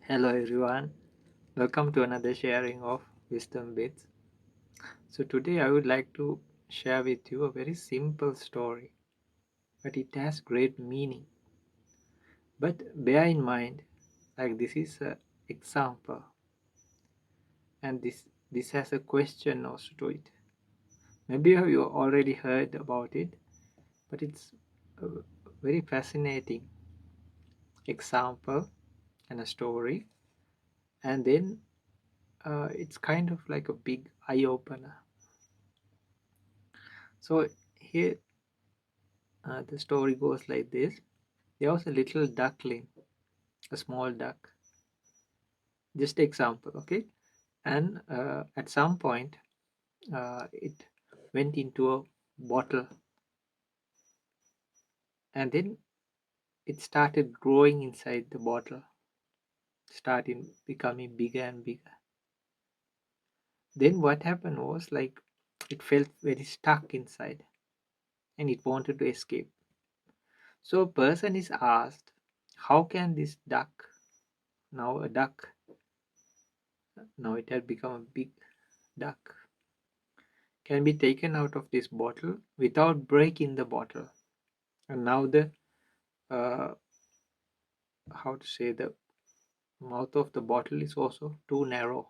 Hello everyone, welcome to another sharing of wisdom bits. So today I would like to share with you a very simple story, but it has great meaning. But bear in mind, like this is an example, and this has a question also to it. Maybe you already heard about it, but it's a very fascinating example and a story, and then it's kind of like a big eye opener. So here the story goes like this. There was a little duckling, a small duck, just example, okay? And at some point, it went into a bottle and then it started growing inside the bottle, starting becoming bigger and bigger. Then what happened was like it felt very stuck inside and it wanted to escape. So a person is asked, how can this duck, now a duck, now it had become a big duck, can be taken out of this bottle without breaking the bottle? And now the uh, how to say, the mouth of the bottle is also too narrow.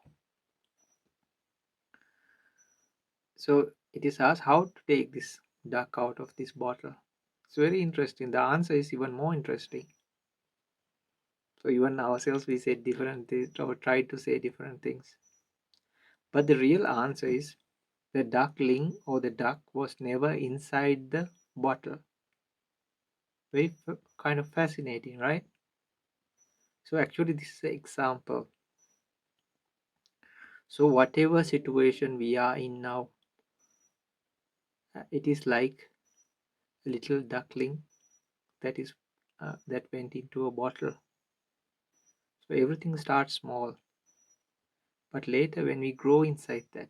So it is asked how to take this duck out of this bottle. It's very interesting. The answer is even more interesting. So even ourselves we say different things or try to say different things. But the real answer is the duckling or the duck was never inside the bottle. Very kind of fascinating, right? So actually this is an example. So whatever situation we are in now, it is like a little duckling that is that went into a bottle. So everything starts small, but later when we grow inside that,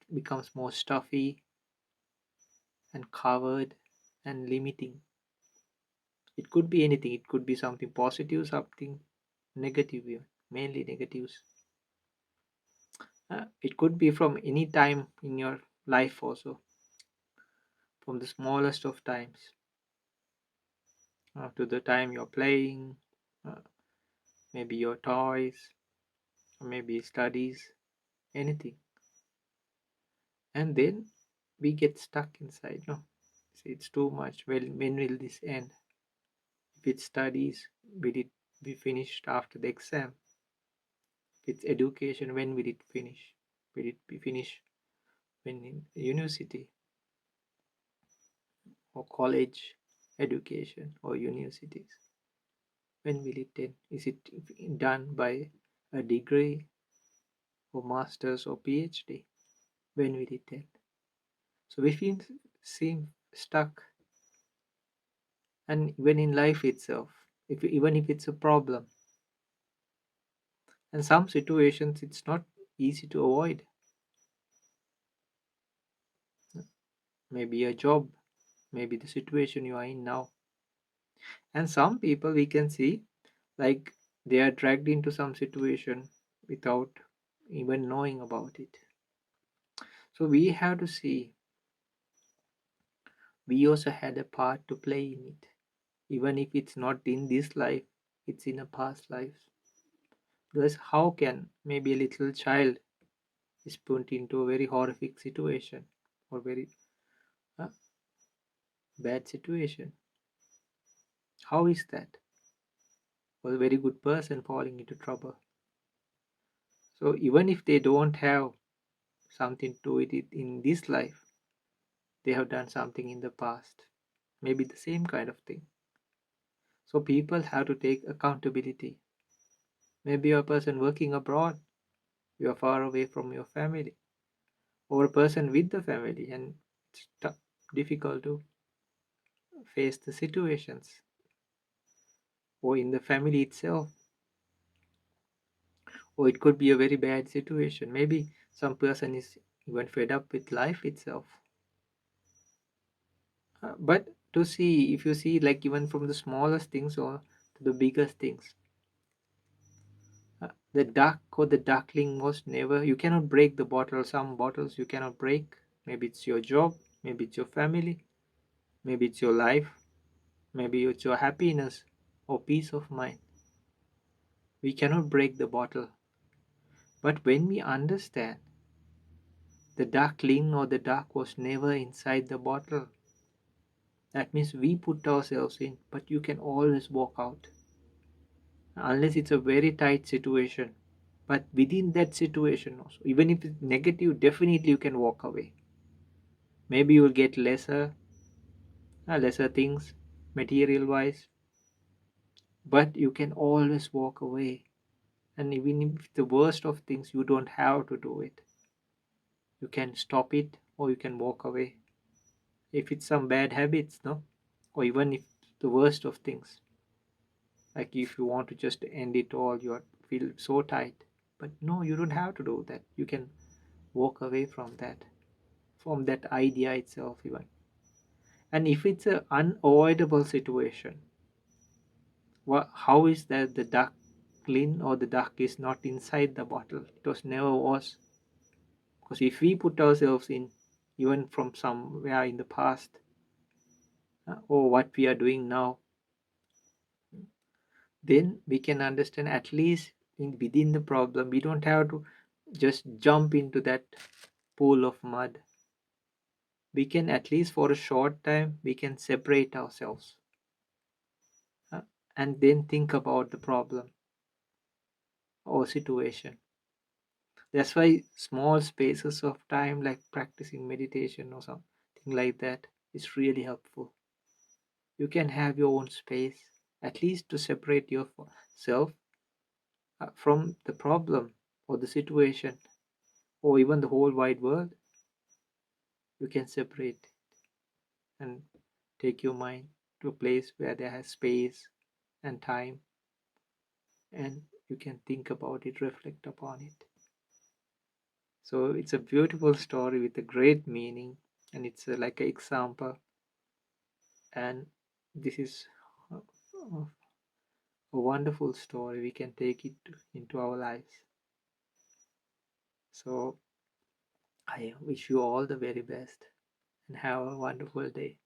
it becomes more stuffy and covered and limiting. It could be anything. It could be something positive, something negative, even. Mainly negatives. It could be from any time in your life also, from the smallest of times to the time you're playing, uh, maybe your toys, or maybe studies, anything. And then we get stuck inside. No, say it's too much. Well, when will this end? If it's studies, will it be finished after the exam? If it's education, when will it finish? Will it be finished when in university or college education or universities? When will it end? Is it done by a degree or master's or PhD? When will it end? So we feel seem stuck, and even in life itself, even if it's a problem, and some situations it's not easy to avoid. Maybe a job, maybe the situation you are in now, and some people we can see like they are dragged into some situation without even knowing about it. So we have to see we also had a part to play in it, even if it's not in this life, it's in a past life. Because how can maybe a little child is put into a very horrific situation or very uh, bad situation? How is that? Or a very good person falling into trouble? So even if they don't have something to do with it in this life, they have done something in the past, maybe the same kind of thing. So people have to take accountability. Maybe you're a person working abroad, you are far away from your family, or a person with the family, and it's difficult to face the situations, or in the family itself, or it could be a very bad situation. Maybe some person is even fed up with life itself. But to see, if you see, like even from the smallest things or to the biggest things, The duck or the duckling was never, you cannot break the bottle. Some bottles you cannot break. Maybe it's your job, maybe it's your family, maybe it's your life, maybe it's your happiness or peace of mind. We cannot break the bottle. But when we understand the duckling or the duck was never inside the bottle, that means we put ourselves in, but you can always walk out. Unless it's a very tight situation. But within that situation also, even if it's negative, definitely you can walk away. Maybe you will get lesser things, material wise, but you can always walk away. And even if the worst of things, you don't have to do it. You can stop it or you can walk away. If it's some bad habits, no, or even if the worst of things, like if you want to just end it all, you feel so tight. But no, you don't have to do that. You can walk away from that idea itself even. And if it's an unavoidable situation, how is that the duckling or the duck is not inside the bottle? It was never was. Because if we put ourselves in, even from somewhere in the past, or what we are doing now, then we can understand at least within the problem. We don't have to just jump into that pool of mud. We can, at least for a short time, we can separate ourselves, uh, and then think about the problem or situation. That's why small spaces of time, like practicing meditation or something like that, is really helpful. You can have your own space, at least to separate yourself from the problem or the situation or even the whole wide world. You can separate and take your mind to a place where there has space and time, and you can think about it, reflect upon it. So it's a beautiful story with a great meaning, and it's like an example. And this is a wonderful story. We can take it into our lives. So I wish you all the very best and have a wonderful day.